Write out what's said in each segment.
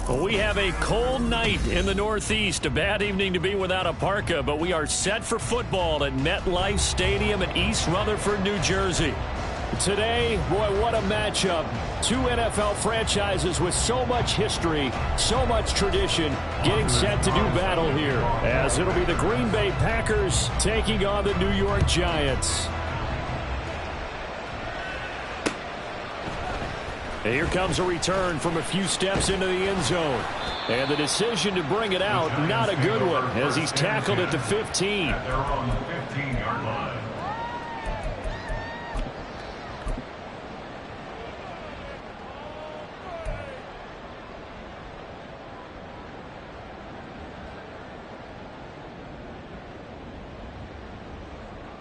We have a cold night in the Northeast. A bad evening to be without a parka, but we are set for football at MetLife Stadium in East Rutherford, New Jersey. Today, boy, what a matchup. Two NFL franchises with so much history, so much tradition, getting set to do battle here, as it'll be the Green Bay Packers taking on the New York Giants. Here comes a return from a few steps into the end zone. And the decision to bring it out, not a good one, as he's tackled at the 15. They're on the 15-yard line.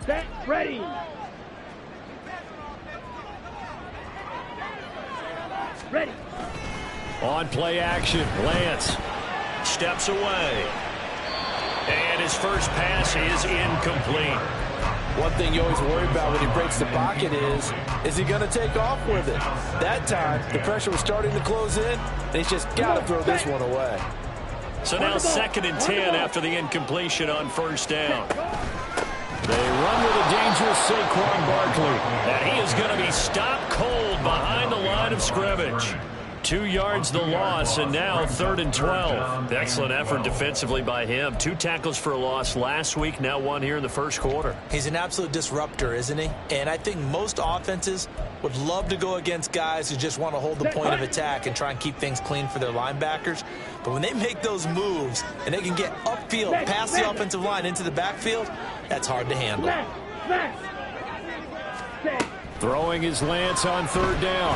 Set, ready. Ready. On play action, Lance steps away. And his first pass is incomplete. One thing you always worry about when he breaks the pocket is he going to take off with it? That time, the pressure was starting to close in, and he's just got to throw this one away. So now 2nd and 10 after the incompletion on first down. They run with a dangerous Saquon Barkley. And he is going to be stopped cold behind the line of scrimmage. 2 yards the loss, and now 3rd and 12. Excellent effort defensively by him. 2 tackles for a loss last week, now 1 here in the first quarter. He's an absolute disruptor, isn't he? And I think most offenses would love to go against guys who just want to hold the point of attack and try and keep things clean for their linebackers. But when they make those moves and they can get upfield past the offensive line into the backfield, that's hard to handle. Throwing his Lance on 3rd down.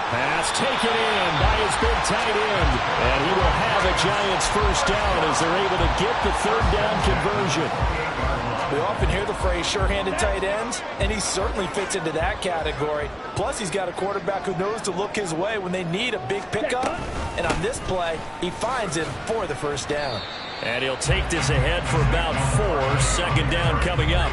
Pass taken in by his big tight end. And he will have a Giants first down as they're able to get the 3rd down conversion. We often hear the phrase sure-handed tight ends, and he certainly fits into that category. Plus, he's got a quarterback who knows to look his way when they need a big pickup. And on this play, he finds him for the first down. And he'll take this ahead for about 4. 2nd down coming up.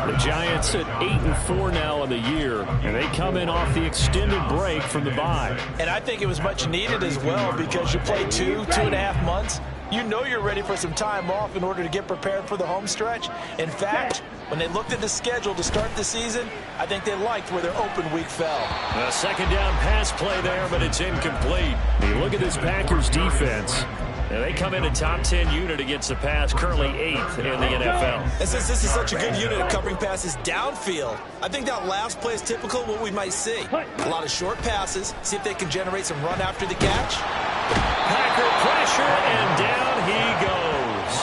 The Giants at 8-4 now in the year, and they come in off the extended break from the bye. And I think it was much needed as well, because you play 2.5 months. You know you're ready for some time off in order to get prepared for the home stretch. In fact, when they looked at the schedule to start the season, I think they liked where their open week fell. A 2nd down pass play there, but it's incomplete. You look at this Packers defense. And they come in a top 10 unit against the pass, currently 8th in the NFL. And since this is such a good unit of covering passes downfield, I think that last play is typical of what we might see. A lot of short passes, see if they can generate some run after the catch. Packer pressure, and down he goes.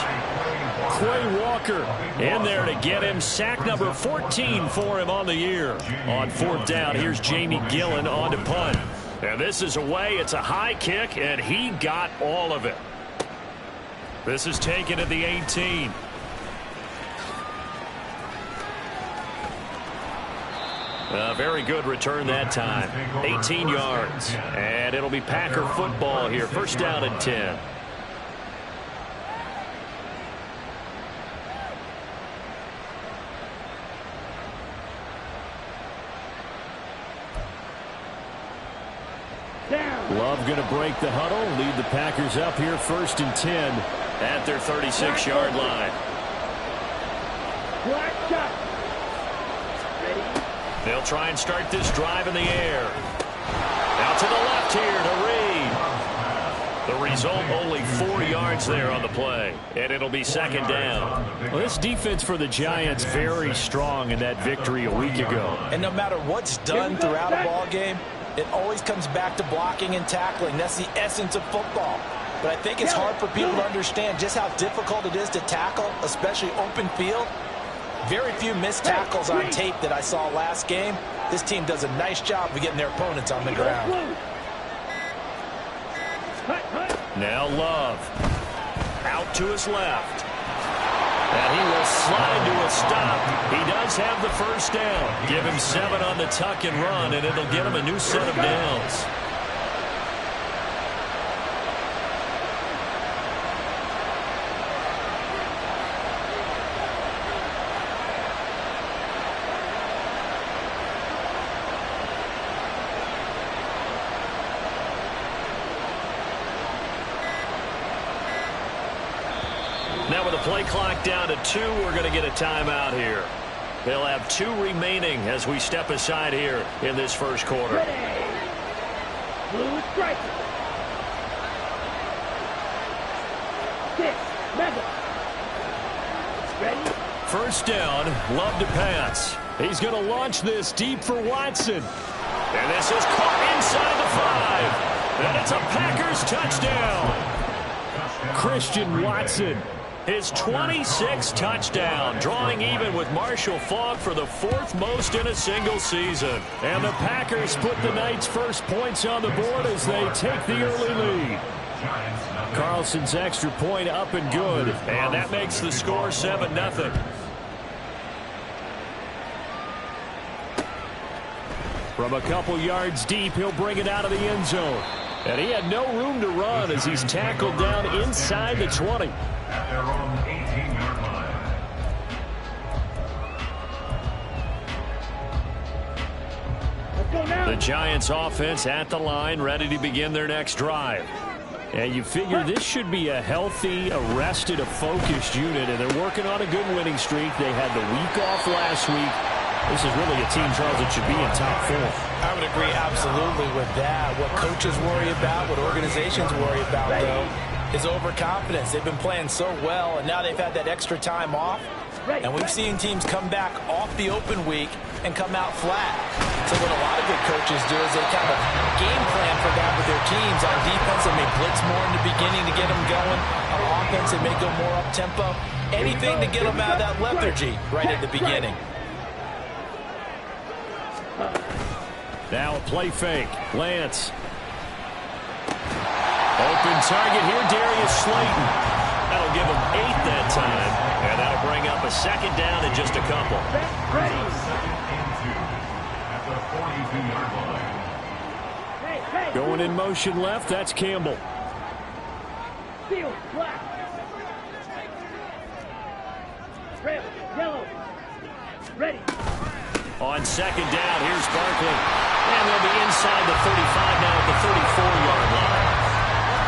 Quay Walker in there to get him. Sack number 14 for him on the year. On 4th down, here's Jamie Gillen on to punt. And this is away. It's a high kick, and he got all of it. This is taken at the 18. A very good return that time. 18 yards. And it'll be Packer football here. First down and 10. Love going to break the huddle, lead the Packers up here 1st and 10 at their 36-yard line. They'll try and start this drive in the air. Out to the left here to Reed. The result, only 4 yards there on the play, and it'll be 2nd down. Well, this defense for the Giants very strong in that victory a week ago. And no matter what's done throughout a ball game, it always comes back to blocking and tackling. That's the essence of football. but I think it's hard for people to understand just how difficult it is to tackle, especially open field. Very few missed tackles on tape that I saw last game. This team does a nice job of getting their opponents on the ground. Now Love. Out to his left. And he will slide to a stop. He does have the first down. Give him 7 on the tuck and run, and it'll get him a new set of downs. Now with the play clock down to 2, we're going to get a timeout here. They'll have 2 remaining as we step aside here in this first quarter. Ready. Blue strike. 6. Madden. Ready. First down, Love to pass. He's going to launch this deep for Watson. And this is caught inside the 5. And it's a Packers touchdown. Christian Watson, his 26th touchdown, drawing even with Marshall Faulk for the 4th most in a single season. And the Packers put the Knights' first points on the board as they take the early lead. Carlson's extra point up and good, and that makes the score 7-0. From a couple yards deep, he'll bring it out of the end zone. And he had no room to run as he's tackled down inside the 20. At their own 18-yard line. Let's go now. The Giants offense at the line, ready to begin their next drive. And you figure this should be a healthy, arrested, a focused unit, and they're working on a good winning streak. They had the week off last week. This is really a team, Charles, that should be in top 4. I would agree absolutely with that. What coaches worry about, what organizations worry about, though, is overconfidence. They've been playing so well, and now they've had that extra time off. And we've seen teams come back off the open week and come out flat. So what a lot of good coaches do is they kind of game plan for that with their teams. On defense, they may blitz more in the beginning to get them going. On offense, they may go more up-tempo. Anything to get them out of that lethargy right at the beginning. Now a play fake. Lance. Open target here, Darius Slayton. That'll give him 8 that time. And that'll bring up a second down and just a couple. Second and 2 at the 42-yard line. Going in motion left, that's Campbell. Field, black. Red, yellow. Ready. On second down, here's Barkley. And they'll be inside the 35 now at the 34-yard line.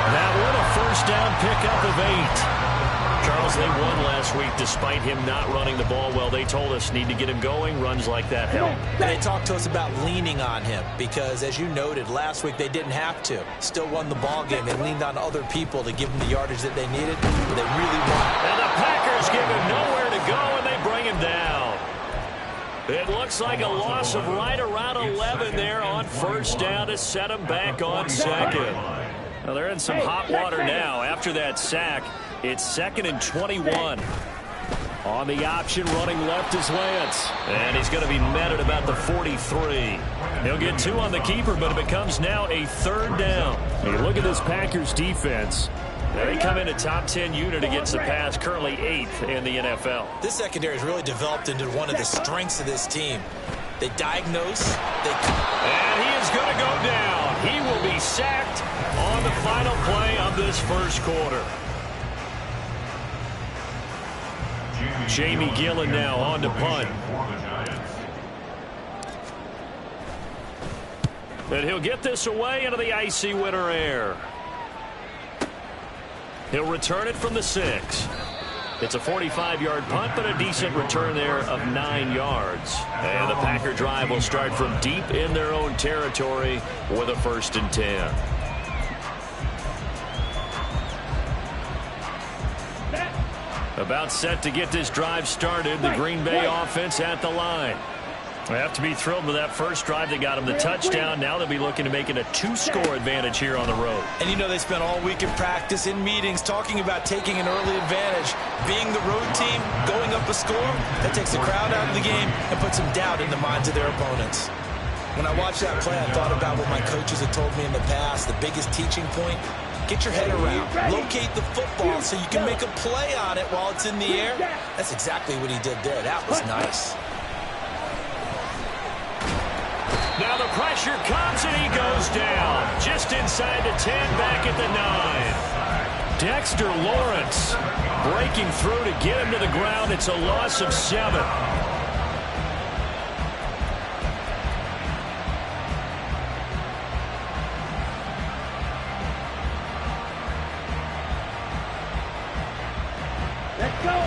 That one a first down pickup of 8. Charles, they won last week despite him not running the ball well. They told us need to get him going. Runs like that help. And they talked to us about leaning on him because, as you noted, last week they didn't have to. Still won the ball game. They leaned on other people to give them the yardage that they needed, but they really won. And the Packers give him nowhere to go, and they bring him down. It looks like a loss of right around 11 there on first down to set them back on second. Well, they're in some hot water now. After that sack, it's 2nd and 21. On the option, running left is Lance. And he's going to be met at about the 43. He'll get 2 on the keeper, but it becomes now a 3rd down. Hey, look at this Packers defense. Now they come in a top 10 unit against the pass, currently 8th in the NFL. This secondary has really developed into one of the strengths of this team. They diagnose. And he is going to go down. He will be sacked on the final play of this first quarter. Jamie Gillen now on to punt. But he'll get this away into the icy winter air. He'll return it from the 6. It's a 45-yard punt, but a decent return there of 9 yards. And the Packer drive will start from deep in their own territory with a 1st and 10. About set to get this drive started. The Green Bay offense at the line. They have to be thrilled with that first drive that got them the touchdown. Now they'll be looking to make it a 2-score advantage here on the road. And you know they spent all week in practice, in meetings, talking about taking an early advantage. Being the road team, going up a score, that takes the crowd out of the game and puts some doubt in the minds of their opponents. When I watched that play, I thought about what my coaches had told me in the past. The biggest teaching point, get your head around. Locate the football so you can make a play on it while it's in the air. That's exactly what he did there. That was nice. Now the pressure comes and he goes down. Just inside the 10, back at the 9. Dexter Lawrence breaking through to get him to the ground. It's a loss of 7. Let's go.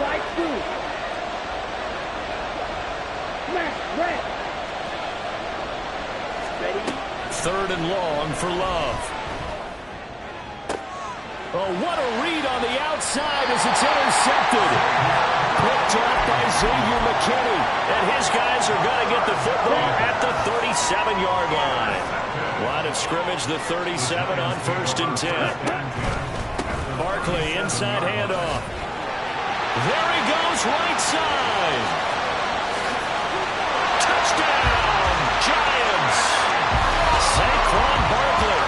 Right through. Red. Ready? 3rd and long for Love. Oh, what a read on the outside as it's intercepted. Picked up by Xavier McKinney. And his guys are going to get the football at the 37-yard line. Line of scrimmage, the 37 on 1st and 10. Barkley, inside handoff. There he goes, right side. Touchdown, Giants. Saquon Barkley,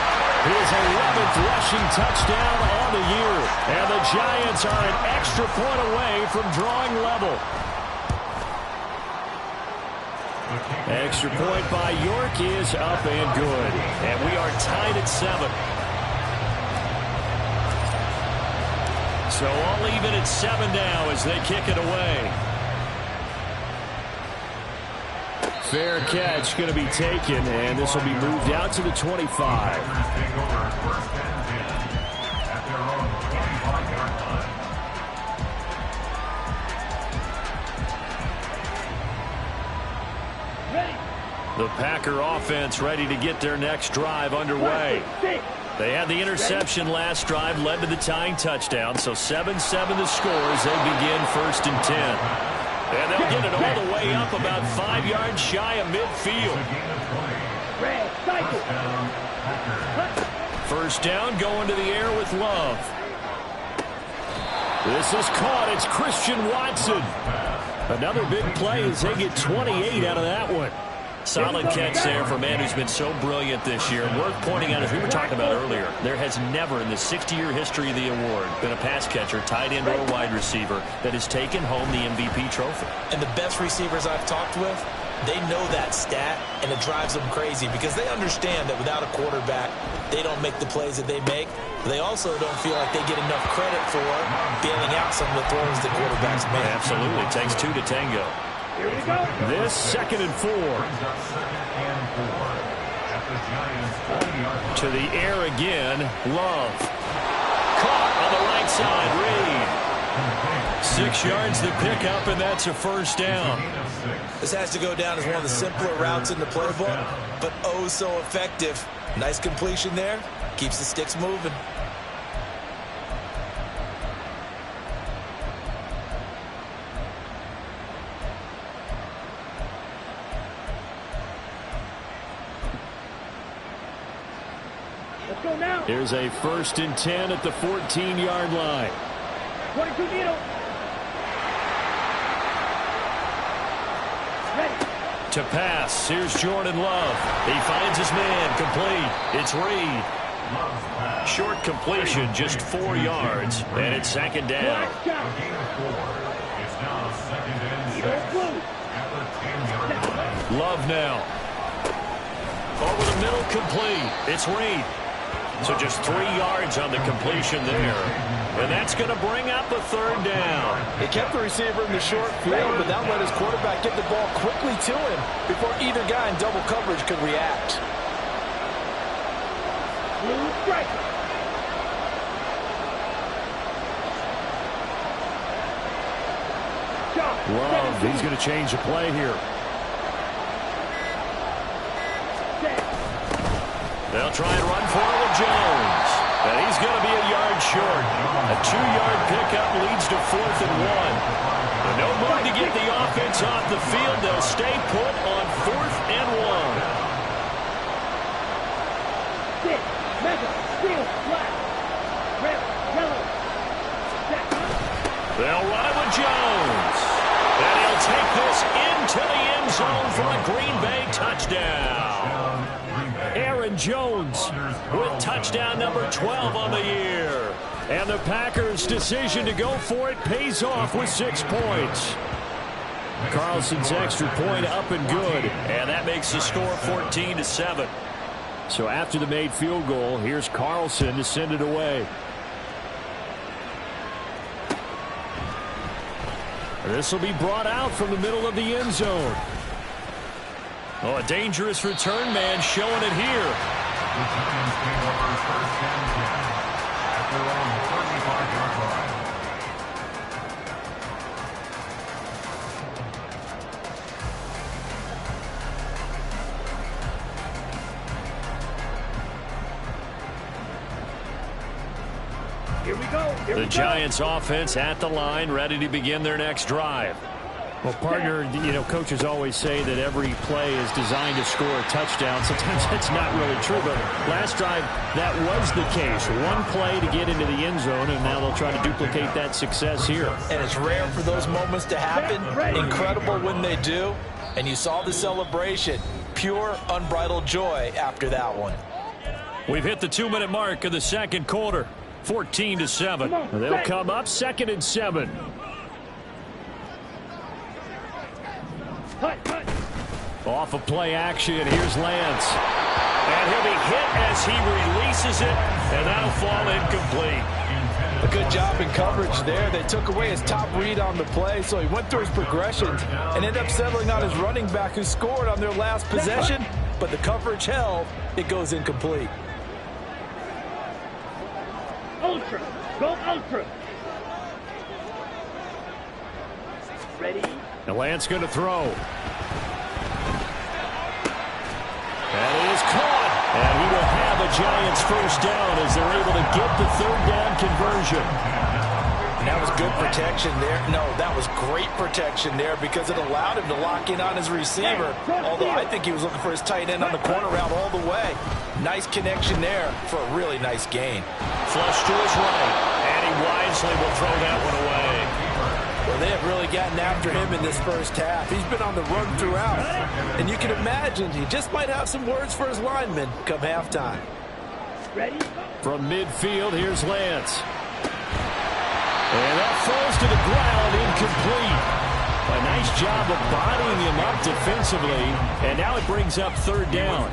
his 11th rushing touchdown on the year. And the Giants are an extra point away from drawing level. Extra point by York is up and good. And we are tied at 7. So all even at 7 now as they kick it away. Fair catch going to be taken, and this will be moved out to the 25. The Packer offense ready to get their next drive underway. They had the interception last drive, led to the tying touchdown, so 7-7 the score as they begin 1st and 10. And they'll get it all the way up about 5 yards shy of midfield. First down, going to the air with Love. This is caught. It's Christian Watson. Another big play as they get 28 out of that one. Solid catch there for a man who's been so brilliant this year. And worth pointing out, as we were talking about earlier, there has never in the 60-year history of the award been a pass catcher, tight end, or a wide receiver that has taken home the MVP trophy. And the best receivers I've talked with, they know that stat, and it drives them crazy because they understand that without a quarterback, they don't make the plays that they make. But they also don't feel like they get enough credit for bailing out some of the throws that quarterbacks make. Absolutely. It takes 2 to tango. Here we go. This 2nd and 4. To the air again. Love. Caught on the right side. Reed. 6 yards to pick up, and that's a first down. This has to go down as one of the simpler routes in the playbook, but oh so effective. Nice completion there. Keeps the sticks moving. Let's go now. Here's a 1st and 10 at the 14-yard line. 22 needle. Ready. To pass, here's Jordan Love. He finds his man, complete. It's Reed. Short completion, just 4 yards, and it's 2nd down. Love now. Over the middle, complete. It's Reed. So just 3 yards on the completion there. And that's going to bring up a 3rd down. He kept the receiver in the short field, but that let his quarterback get the ball quickly to him before either guy in double coverage could react. Blue strike. Love, he's going to change the play here. They'll try and run for it with Jones. And he's going to be a yard short. A 2-yard pickup leads to 4th and 1. No move to get the offense off the field. They'll stay put on 4th and 1. Sit, mega, steal, flat. Red, yellow. Set. They'll run it with Jones. And he'll take this into the end zone for a Green Bay touchdown. Aaron Jones with touchdown number 12 on the year. And the Packers' decision to go for it pays off with 6 points. Carlson's extra point up and good. And that makes the score 14-7. So after the made field goal, here's Carlson to send it away. This will be brought out from the middle of the end zone. Oh, a dangerous return man showing it here. The Giants came over 1st and 10 at their own 35-yard line. Here we go. Here we The go. Giants offense at the line, ready to begin their next drive. Well, partner, coaches always say that every play is designed to score a touchdown. Sometimes that's not really true, but last drive, that was the case. One play to get into the end zone, and now they'll try to duplicate that success here. And it's rare for those moments to happen. Incredible when they do. And you saw the celebration. Pure, unbridled joy after that one. We've hit the 2-minute mark of the second quarter. 14-7. They'll come up 2nd and 7. Hut, hut. Off of play action, here's Lance. And he'll be hit as he releases it, and that'll fall incomplete. A good job in coverage there. They took away his top read on the play, so he went through his progressions and ended up settling on his running back who scored on their last possession, but the coverage held. It goes incomplete. Ultra. Go ultra. Ready? And Lance going to throw. And it is caught. And he will have a Giants first down as they're able to get the 3rd down conversion. And that was good protection there. No, that was great protection there because it allowed him to lock in on his receiver. Although I think he was looking for his tight end on the corner route all the way. Nice connection there for a really nice gain. Flush to his right. And he wisely will throw that one away. Well, they have really gotten after him in this first half. He's been on the run throughout. And you can imagine he just might have some words for his linemen come halftime. Ready? From midfield, here's Lance. And that falls to the ground, incomplete. A nice job of bodying him up defensively. And now it brings up 3rd down.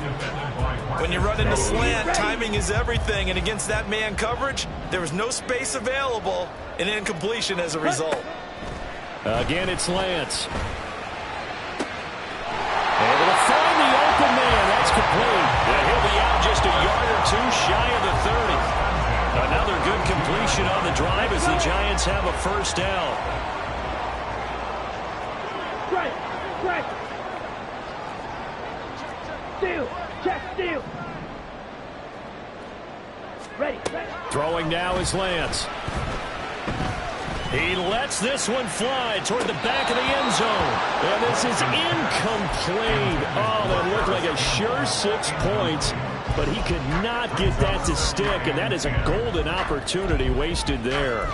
When you run into slant, timing is everything. And against that man coverage, there was no space available. An incompletion as a result. Again, it's Lance. Able to find the open man. That's complete. And he'll be out just a yard or two shy of the 30. Another good completion on the drive as the Giants have a first down. Strike. Strike. Steal. Check steal. Ready. Ready. Throwing now is Lance. He lets this one fly toward the back of the end zone. And this is incomplete. Oh, that looked like a sure 6 points. But he could not get that to stick. And that is a golden opportunity wasted there.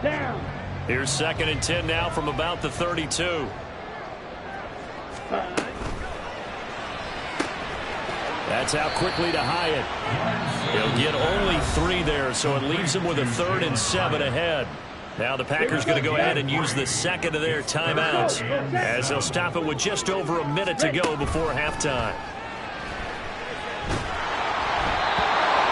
Down. Here's 2nd and 10 now from about the 32. That's out quickly to Hyatt. He'll get only 3 there, so it leaves him with a 3rd and 7 ahead. Now the Packers going to go ahead and use the 2nd of their timeouts as they'll stop it with just over a minute to go before halftime.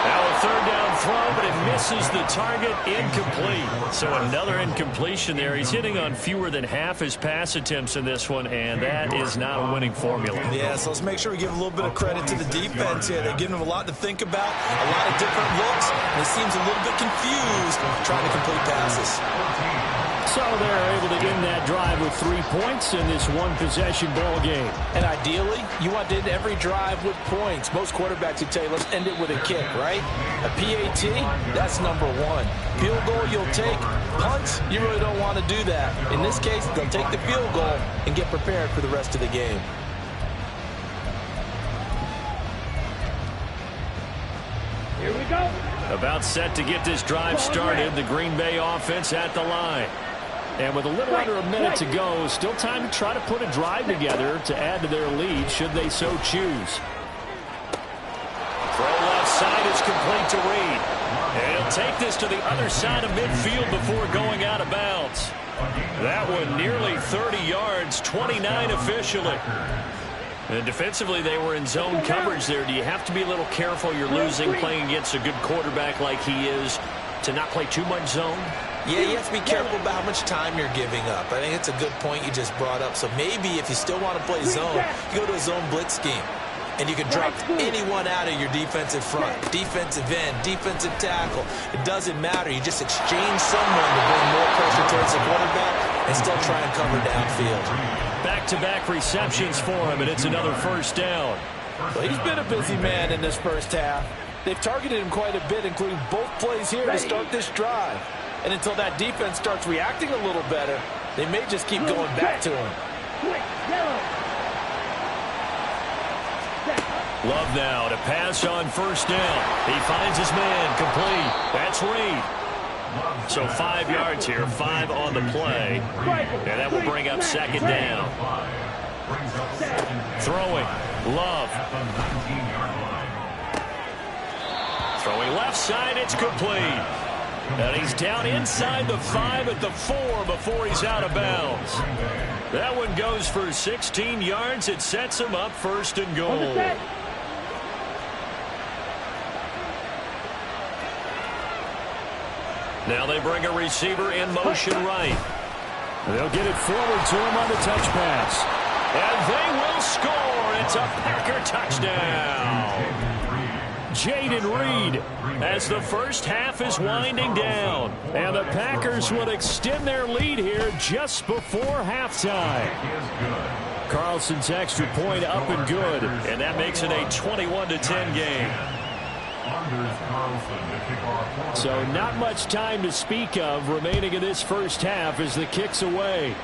Now a 3rd down throw, but it misses the target. Incomplete. So another incompletion there. He's hitting on fewer than half his pass attempts in this one, and that is not a winning formula. Yeah, so let's make sure we give a little bit of credit to the defense here. They're giving him a lot to think about, a lot of different looks, and he seems a little bit confused trying to complete passes. So they're able to end that drive with 3 points in this one-possession ball game. And ideally, you want to end every drive with points. Most quarterbacks would tell you, let's end it with a kick, right? A PAT, that's number one. Field goal, you'll take. Punts, you really don't want to do that. In this case, they'll take the field goal and get prepared for the rest of the game. Here we go. About set to get this drive started. The Green Bay offense at the line. And with a little under a minute to go, still time to try to put a drive together to add to their lead should they so choose. Throw left side is complete to Reed. And he'll take this to the other side of midfield before going out of bounds. That one nearly 30 yards, 29 officially. And defensively, they were in zone coverage there. Do you have to be a little careful? You're losing playing against a good quarterback like he is to not play too much zone? Yeah, you have to be careful about how much time you're giving up. I think it's a good point you just brought up. So maybe if you still want to play zone, you go to a zone blitz scheme. And you can drop anyone out of your defensive front, defensive end, defensive tackle. It doesn't matter. You just exchange someone to bring more pressure towards the quarterback and still try and cover downfield. Back-to-back receptions for him, and it's another first down. Well, he's been a busy man in this first half. They've targeted him quite a bit, including both plays here to start this drive. And until that defense starts reacting a little better, they may just keep going back to him. Love now to pass on first down. He finds his man complete. That's Reed. So 5 yards here, 5 on the play. And that will bring up second down. Throwing. Love. Throwing left side, it's complete. And he's down inside the 5 at the 4 before he's out of bounds. That one goes for 16 yards. It sets him up first and goal. Now they bring a receiver in motion right. They'll get it forward to him on the touch pass. And they will score. It's a Packer touchdown. Jaden Reed as the first half is winding down. And the Packers will extend their lead here just before halftime. Carlson's extra point up and good. And that makes it a 21-10 game. So not much time to speak of remaining in this first half as the kick's away.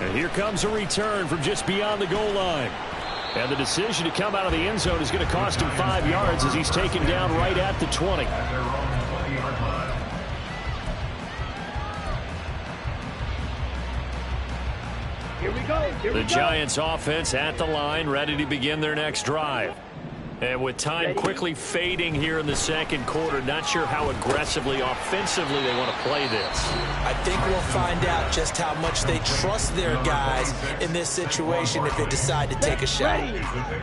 And here comes a return from just beyond the goal line. And the decision to come out of the end zone is going to cost him 5 yards as he's taken down right at the 20. Here we go. The Giants offense at the line, ready to begin their next drive. And with time quickly fading here in the second quarter, not sure how aggressively, offensively they want to play this. I think we'll find out just how much they trust their guys in this situation if they decide to take a shot.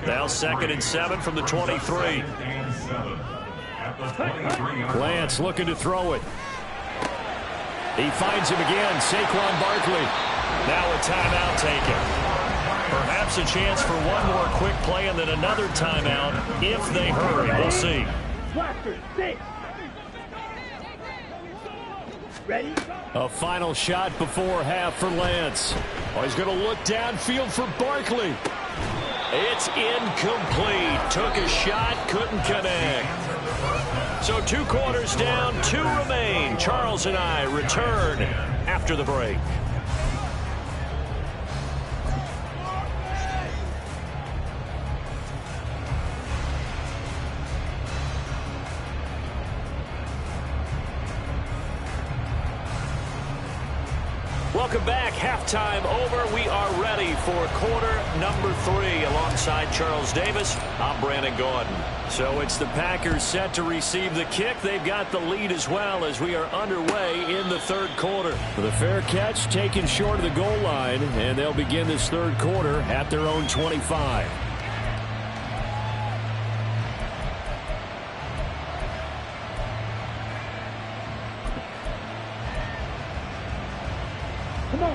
Now 2nd and 7 from the 23. Lance looking to throw it. He finds him again, Saquon Barkley. Now a timeout taken. Perhaps a chance for one more quick play and then another timeout if they hurry. We'll see. Ready? A final shot before half for Lance. Oh, he's going to look downfield for Barkley. It's incomplete. Took a shot, couldn't connect. So 2 quarters down, 2 remain. Charles and I return after the break. Welcome back. Halftime over. We are ready for quarter number 3. Alongside Charles Davis, I'm Brandon Gordon. So it's the Packers set to receive the kick. They've got the lead as well as we are underway in the third quarter. The fair catch taken short of the goal line, and they'll begin this third quarter at their own 25.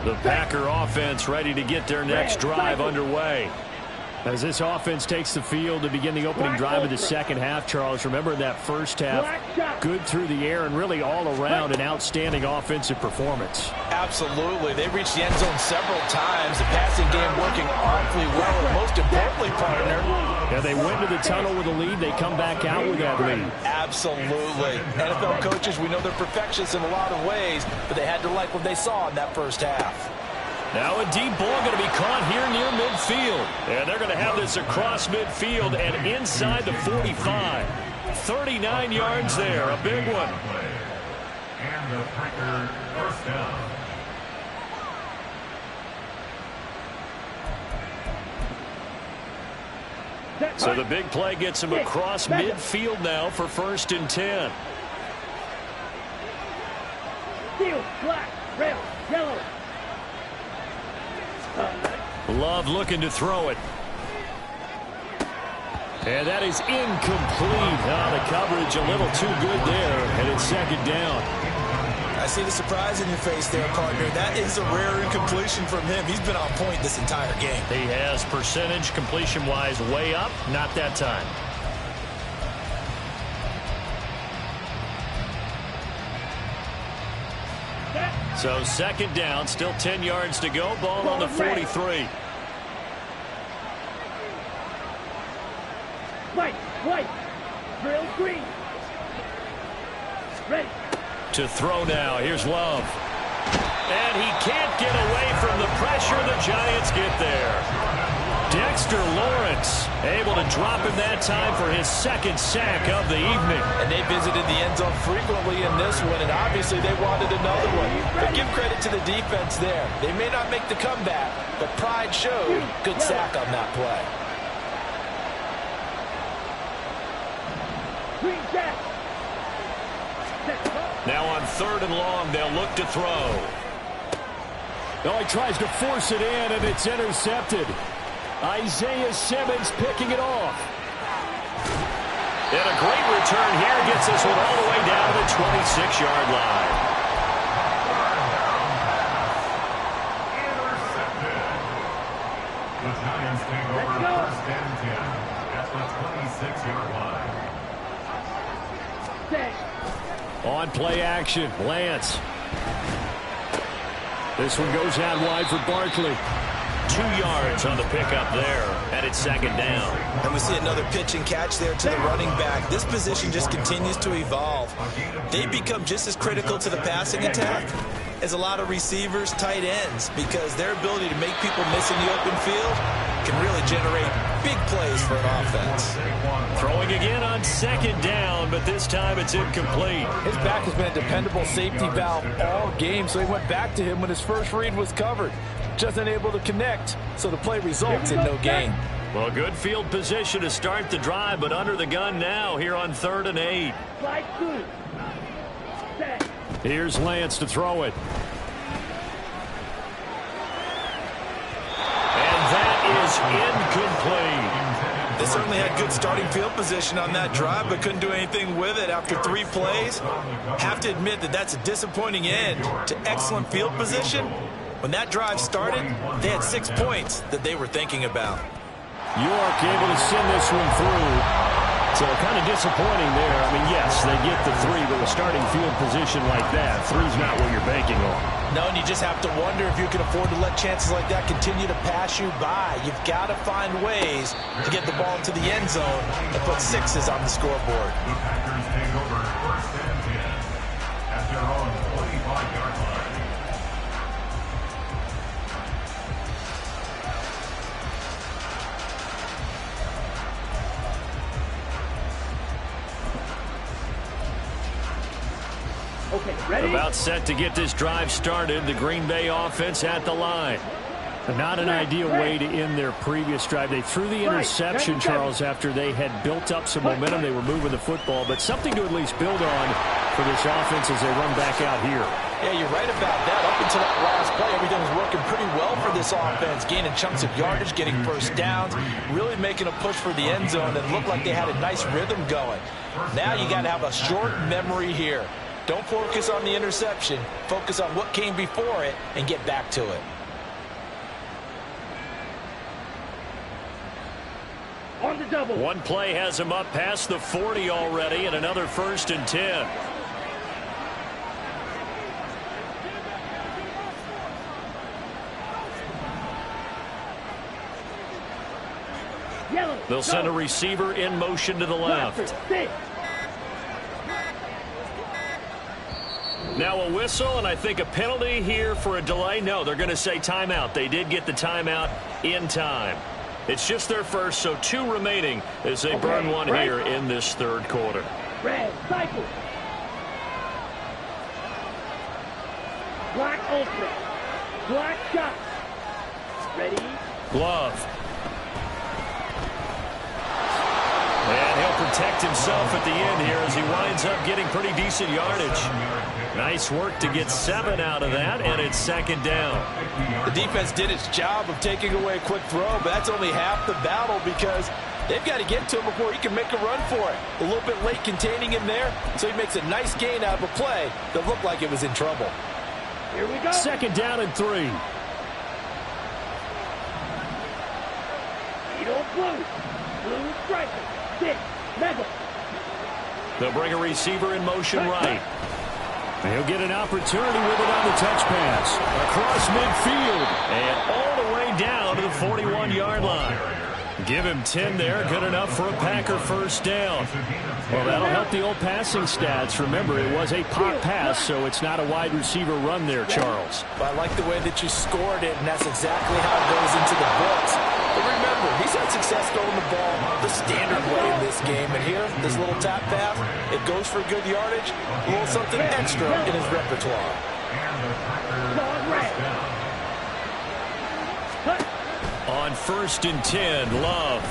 The Packer offense ready to get their next drive underway. As this offense takes the field to begin the opening drive of the second half, Charles, remember in that first half, good through the air and really all around an outstanding offensive performance. Absolutely. They reached the end zone several times. The passing game working awfully well, and most importantly, partner. Yeah, they went to the tunnel with a lead. They come back out with that lead. Absolutely. NFL coaches, we know they're perfectionists in a lot of ways, but they had to like what they saw in that first half. Now a deep ball going to be caught here near midfield. And they're going to have this across midfield and inside the 45. 39 yards there, a big one. And the Packer first down. So the big play gets him across midfield now for 1st and 10. Steel, black, red, yellow. Love looking to throw it. And that is incomplete. The coverage a little too good there, and it's 2nd down. I see the surprise in your face there, partner. That is a rare incompletion from him. He's been on point this entire game. He has percentage completion-wise way up. Not that time. So 2nd down, still 10 yards to go. Ball on the 43. White, drill green. Ready. To throw now. Here's Love. And he can't get away from the pressure. The Giants get there. Dexter Lawrence able to drop him that time for his 2nd sack of the evening. And they visited the end zone frequently in this one, and obviously they wanted another one. But give credit to the defense there. They may not make the comeback, but pride showed. Good sack on that play. Now on 3rd and long, they'll look to throw. Oh, he tries to force it in, and it's intercepted. Isaiah Simmons picking it off. And a great return here gets this one all the way down to the 26-yard line. Intercepted. The Giants take over 1st and 10 at the 26-yard line. On play action, Lance. This one goes out wide for Barkley. 2 yards on the pickup there, and it's 2nd down. And we see another pitch and catch there to the running back. This position just continues to evolve. They become just as critical to the passing attack as a lot of receivers, tight ends, because their ability to make people miss in the open field can really generate big plays for an offense. Throwing again on 2nd down, but this time it's incomplete. His back has been a dependable safety valve all game, so he went back to him when his first read was covered. Just unable to connect, so the play results in no gain. Well, good field position to start the drive, but under the gun now here on 3rd and 8. Here's Lance to throw it. And that is incomplete. They certainly had good starting field position on that drive, but couldn't do anything with it after 3 plays. Have to admit that that's a disappointing end to excellent field position. When that drive started, they had 6 points that they were thinking about. York able to send this one through. So kind of disappointing there. I mean, yes, they get the 3, but with starting field position like that, 3's not what you're banking on. No, and you just have to wonder if you can afford to let chances like that continue to pass you by. You've got to find ways to get the ball to the end zone and put 6s on the scoreboard. The Packers take over 1st and 10 at their own 45-yard line. Okay, ready? About set to get this drive started. The Green Bay offense at the line. Not an ideal way to end their previous drive. They threw the interception, Charles, after they had built up some momentum. They were moving the football, but something to at least build on for this offense as they run back out here. Yeah, you're right about that. Up until that last play, everything was working pretty well for this offense, gaining chunks of yardage, getting first downs, really making a push for the end zone, and looked like they had a nice rhythm going. Now you got to have a short memory here. Don't focus on the interception. Focus on what came before it and get back to it. On the double. One play has him up past the 40 already, and another 1st and 10. Yellow. They'll send a receiver in motion to the left. Now a whistle, and I think a penalty here for a delay. No, they're going to say timeout. They did get the timeout in time. It's just their first, so 2 remaining as they burn one here in this 3rd quarter. Red, cycle. Black ultra. Black shot. Ready? Glove. And he'll protect himself at the end here as he winds up getting pretty decent yardage. Nice work to get 7 out of that, and it's 2nd down. The defense did its job of taking away a quick throw, but that's only half the battle because they've got to get to him before he can make a run for it. A little bit late containing him there, so he makes a nice gain out of a play that looked like it was in trouble. Here we go. 2nd down and 3. Beetle blue. Blue striker. 6. Mega. They'll bring a receiver in motion right. He'll get an opportunity with it on the touch pass. Across midfield. And all the way down to the 41-yard line. Give him 10 there. Good enough for a Packer 1st down. Well, that'll help the old passing stats. Remember, it was a pop pass, so it's not a wide receiver run there, Charles. But I like the way that you scored it, and that's exactly how it goes into the books. But remember, he's had success throwing the ball the standard way in this game. And here, this little tap pass, it goes for good yardage, a little something extra in his repertoire. On 1st and 10, Love.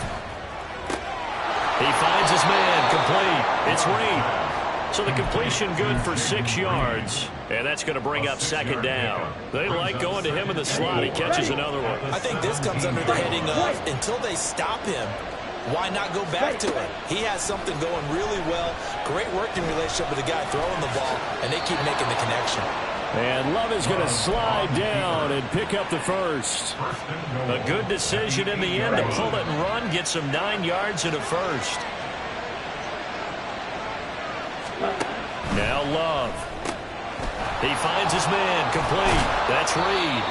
He finds his man, complete. It's Reed. So the completion good for 6 yards, and that's going to bring up 2nd down. They like going to him in the slot. He catches another one. I think this comes under the heading of, until they stop him, why not go back to it? He has something going really well. Great working relationship with the guy throwing the ball, and they keep making the connection. And Love is going to slide down and pick up the 1st. A good decision in the end to pull it and run, get some 9 yards and a 1st. Now Love. He finds his man, complete. That's Reed.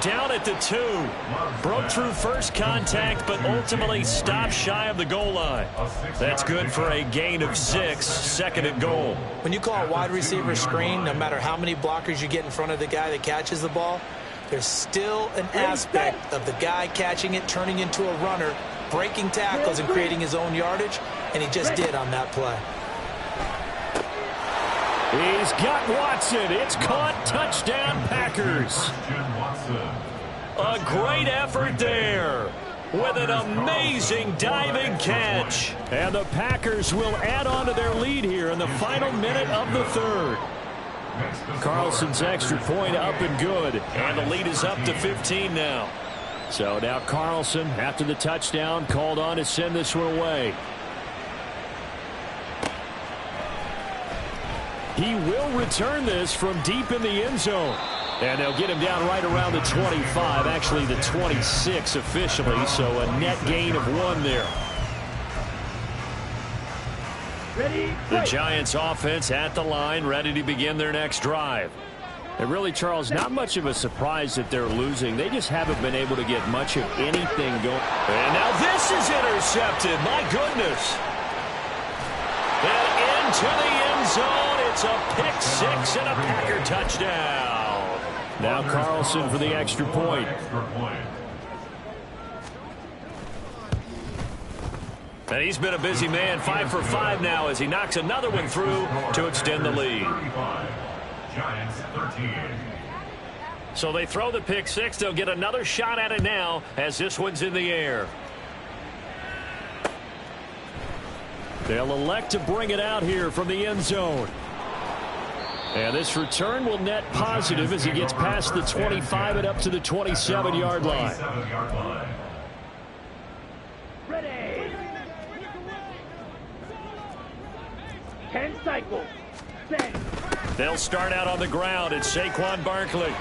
Down at the 2. Broke through first contact, but ultimately stopped shy of the goal line. That's good for a gain of 6, 2nd and goal. When you call a wide receiver screen, no matter how many blockers you get in front of the guy that catches the ball, there's still an aspect of the guy catching it, turning into a runner, breaking tackles and creating his own yardage, and he just did on that play. He's got Watson. It's caught. Touchdown, Packers. A great effort there with an amazing diving catch. And the Packers will add on to their lead here in the final minute of the 3rd. Carlson's extra point up and good. And the lead is up to 15 now. So now Carlson, after the touchdown, called on to send this one away. He will return this from deep in the end zone. And they'll get him down right around the 25, actually the 26 officially, so a net gain of 1 there. Ready? The Giants offense at the line, ready to begin their next drive. And really, Charles, not much of a surprise that they're losing. They just haven't been able to get much of anything going. And now this is intercepted. My goodness. And into the end zone. It's a pick 6 and a Packer touchdown. Now Carlson for the extra point. And he's been a busy man, 5 for 5 now as he knocks another one through to extend the lead. Giants 13. So they throw the pick 6. They'll get another shot at it now as this one's in the air. They'll elect to bring it out here from the end zone. And this return will net positive as he gets past the 25 and up to the 27-yard line. Ready. 10 cycles. Set. They'll start out on the ground. It's Saquon Barkley.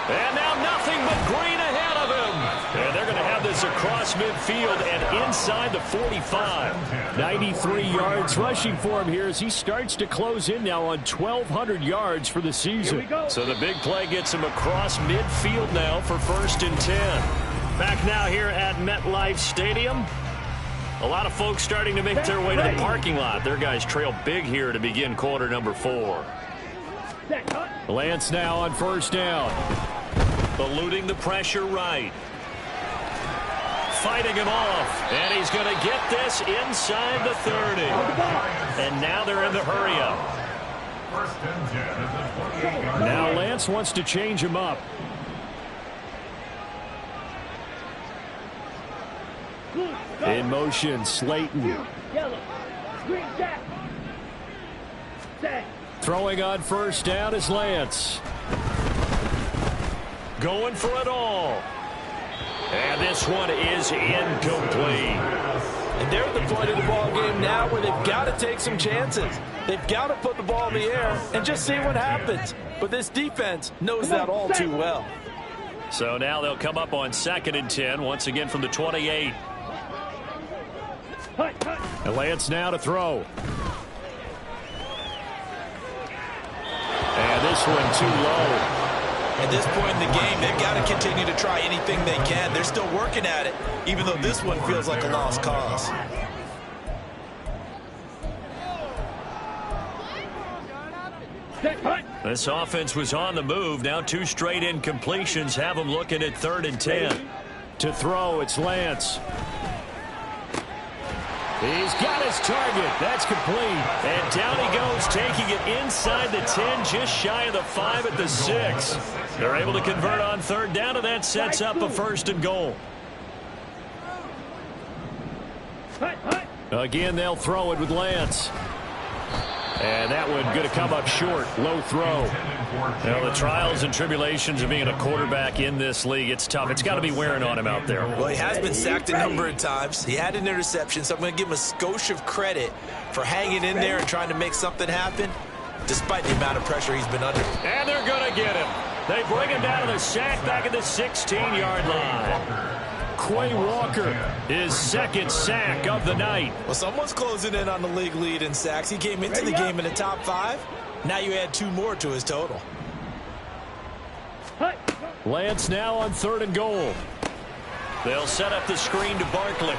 And now nothing but green ahead of him. And they're going to have this across midfield and inside the 45. 93 yards rushing for him here as he starts to close in now on 1,200 yards for the season. So the big play gets him across midfield now for 1st and 10. Back now here at MetLife Stadium. A lot of folks starting to make their way to the parking lot. Their guys trail big here to begin quarter number 4. Lance now on 1st down. Eluding the pressure right. Fighting him off. And he's going to get this inside the 30. And now they're in the hurry-up. Now Lance wants to change him up. In motion, Slayton. Throwing on 1st down is Lance. Going for it all. And this one is incomplete. And they're at the point of the ball game now where they've got to take some chances. They've got to put the ball in the air and just see what happens. But this defense knows that all too well. So now they'll come up on 2nd and 10 once again from the 28. And Lance now to throw. And this one too low. At this point in the game, they've got to continue to try anything they can. They're still working at it, even though this one feels like a lost cause. This offense was on the move. Now 2 straight incompletions have them looking at 3rd and 10. To throw, it's Lance. He's got his target. That's complete. And down he goes, taking it inside the 10, just shy of the 5 at the 6. They're able to convert on 3rd down, and that sets up a 1st and goal. Again, they'll throw it with Lance. And that one going to come up short. Low throw. Now, the trials and tribulations of being a quarterback in this league, it's tough. It's got to be wearing on him out there. Well, he has been sacked a number of times. He had an interception, so I'm going to give him a skosh of credit for hanging in there and trying to make something happen, despite the amount of pressure he's been under. And they're going to get him. They bring him down to the sack back at the 16-yard line. Quay Walker, his 2nd sack of the night. Well, someone's closing in on the league lead in sacks. He came into the game in the top 5. Now you add 2 more to his total. Lance now on 3rd and goal. They'll set up the screen to Barkley.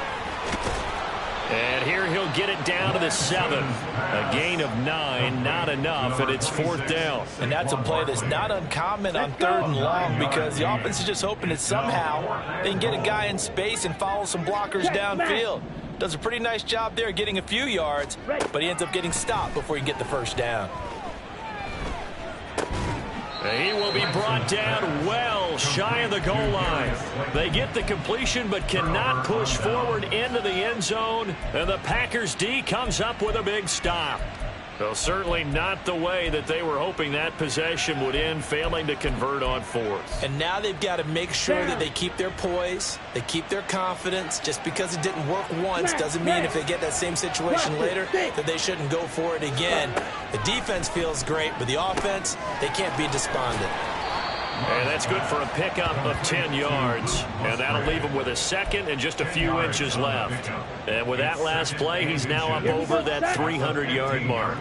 And here he'll get it down to the 7. A gain of 9, not enough, and it's 4th down. And that's a play that's not uncommon on 3rd and long because the offense is just hoping that somehow they can get a guy in space and follow some blockers downfield. Does a pretty nice job there getting a few yards, but he ends up getting stopped before he can get the 1st down. He will be brought down well shy of the goal line. They get the completion but cannot push forward into the end zone. And the Packers D comes up with a big stop. Well, certainly not the way that they were hoping that possession would end, failing to convert on 4th. And now they've got to make sure that they keep their poise, they keep their confidence. Just because it didn't work once doesn't mean if they get that same situation later that they shouldn't go for it again. The defense feels great, but the offense, they can't be despondent. And that's good for a pickup of 10 yards. And that'll leave him with a 2nd and just a few inches left. And with that last play, he's now up over that 300-yard mark.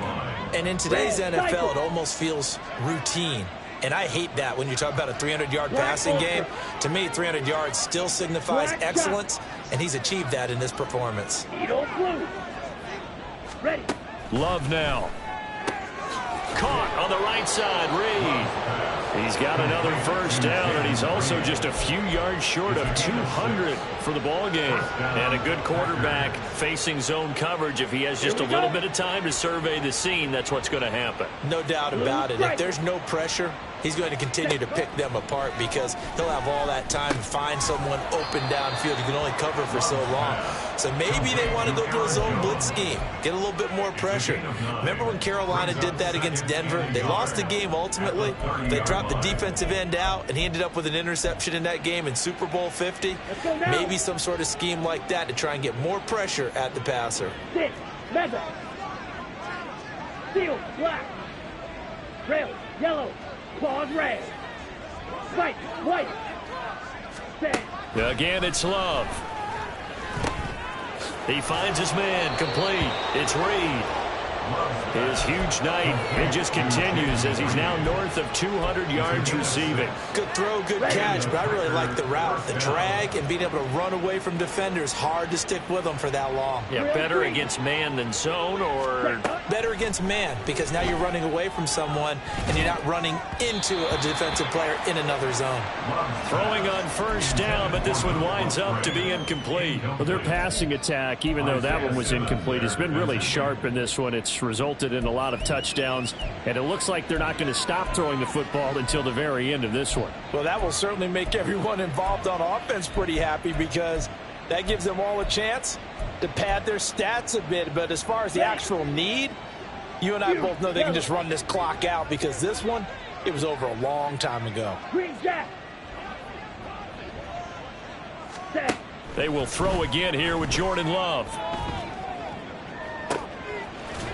And in today's NFL, it almost feels routine. And I hate that when you talk about a 300-yard passing game. To me, 300 yards still signifies excellence, and he's achieved that in this performance. Love now. Caught on the right side, Reed. He's got another 1st down, and he's also just a few yards short of 200 for the ball game. And a good quarterback facing zone coverage. If he has just a little bit of time to survey the scene, that's what's going to happen. No doubt about it. If there's no pressure, he's going to continue to pick them apart because he'll have all that time to find someone open downfield. You can only cover for so long. So maybe they want to go to a zone blitz scheme, get a little bit more pressure. Remember when Carolina did that against Denver? They lost the game ultimately. They dropped the defensive end out, and he ended up with an interception in that game in Super Bowl 50. Maybe some sort of scheme like that to try and get more pressure at the passer. Rail, yellow. Claws red. Fight, white. Set. Again, it's Love. He finds his man, complete. It's Reed. His huge night, it just continues as he's now north of 200 yards receiving. Good throw, good catch, but I really like the route. The drag and being able to run away from defenders, hard to stick with them for that long. Yeah, better against man than zone, or better against man, because now you're running away from someone and you're not running into a defensive player in another zone. Throwing on first down, but this one winds up to be incomplete. Well, their passing attack, even though that one was incomplete, has been really sharp in this one. It's resulted in a lot of touchdowns, and it looks like they're not going to stop throwing the football until the very end of this one. Well, that will certainly make everyone involved on offense pretty happy, because that gives them all a chance to pad their stats a bit. But as far as the actual need, you and I both know they can just run this clock out, because this one, it was over a long time ago. Green jack. Set. They will throw again here with Jordan Love.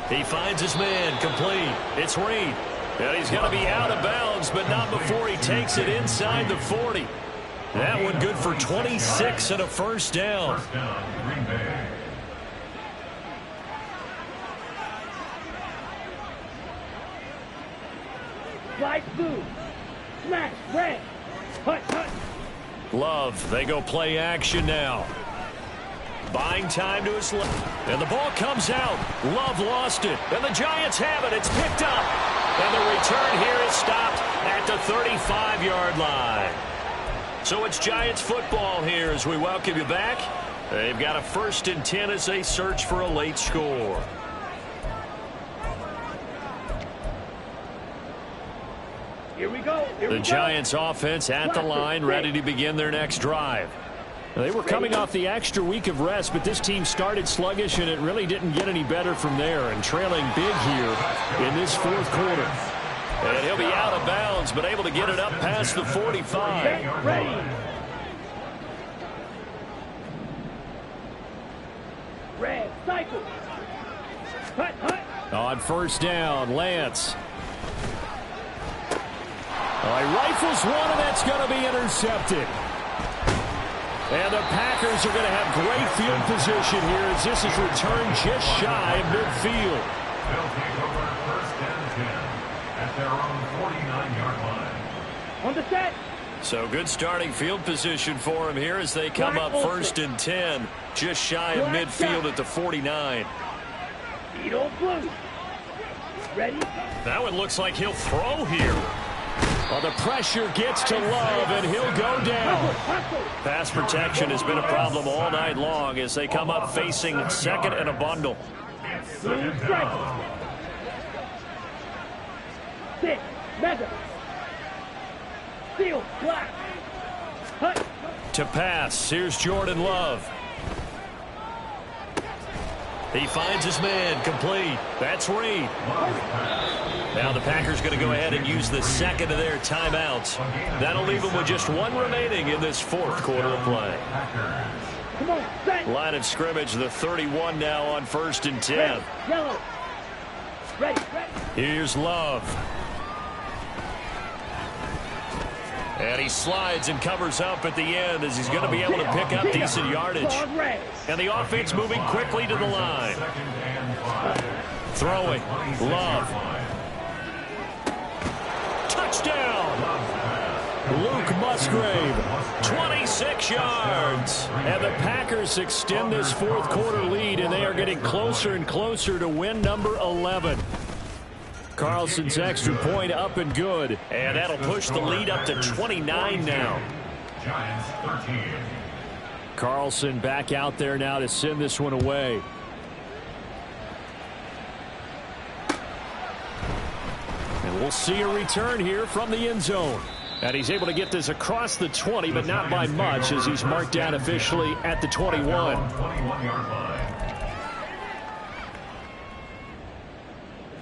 He finds his man, complete. It's Reed. And he's going to be out of bounds, but not before he takes it inside the 40. That one good for 26 and a first down. First down, Green Bay. Slide through. Smash, red. Hut, hut. Love, they go play action now. Buying time to his left. And the ball comes out. Love lost it. And the Giants have it. It's picked up. And the return here is stopped at the 35-yard line. So it's Giants football here as we welcome you back. They've got a 1st and 10 as they search for a late score. Here we go. The Giants offense at the line, ready to begin their next drive. They were coming off the extra week of rest, but this team started sluggish, and it really didn't get any better from there, and trailing big here in this 4th quarter. And he'll be out of bounds, but able to get it up past the 45. Get ready. Red, cycle. Hut, hut. On first down, Lance. He rifles one, and that's going to be intercepted. And the Packers are going to have great field position here as this is returned just shy of midfield. They'll take over 1st and 10 at their own 49-yard line. On the set. So good starting field position for him here as they come up 1st and 10, just shy of midfield at the 49. Beetle blue. Ready? That one looks like he'll throw here. Well, the pressure gets to Love, and he'll go down. Pass protection has been a problem all night long as they come up facing 2nd and a bundle. Blue strike. Six. Mega. Steel. Black. Hut. To pass, here's Jordan Love. He finds his man, complete. That's Reed. Now the Packers going to go ahead and use the 2nd of their timeouts. That'll leave them with just one remaining in this 4th quarter of play. Come on, set. Line of scrimmage, the 31 now on 1st and 10. Red, yellow. Ready, ready. Here's Love. And he slides and covers up at the end as he's going to be able to pick up decent yardage. And the offense moving quickly to the line. Throwing. Love. Touchdown. Luke Musgrave. 26 yards. And the Packers extend this 4th quarter lead, and they are getting closer and closer to win number 11. Carlson's extra point up and good. And that'll push the lead up to 29 now. Giants 13. Carlson back out there now to send this one away. And we'll see a return here from the end zone. And he's able to get this across the 20, but not by much as he's marked down officially at the 21. 21-yard line.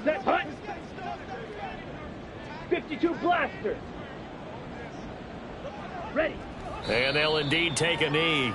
Set, hut. 52 blaster. Ready. And they'll indeed take a knee.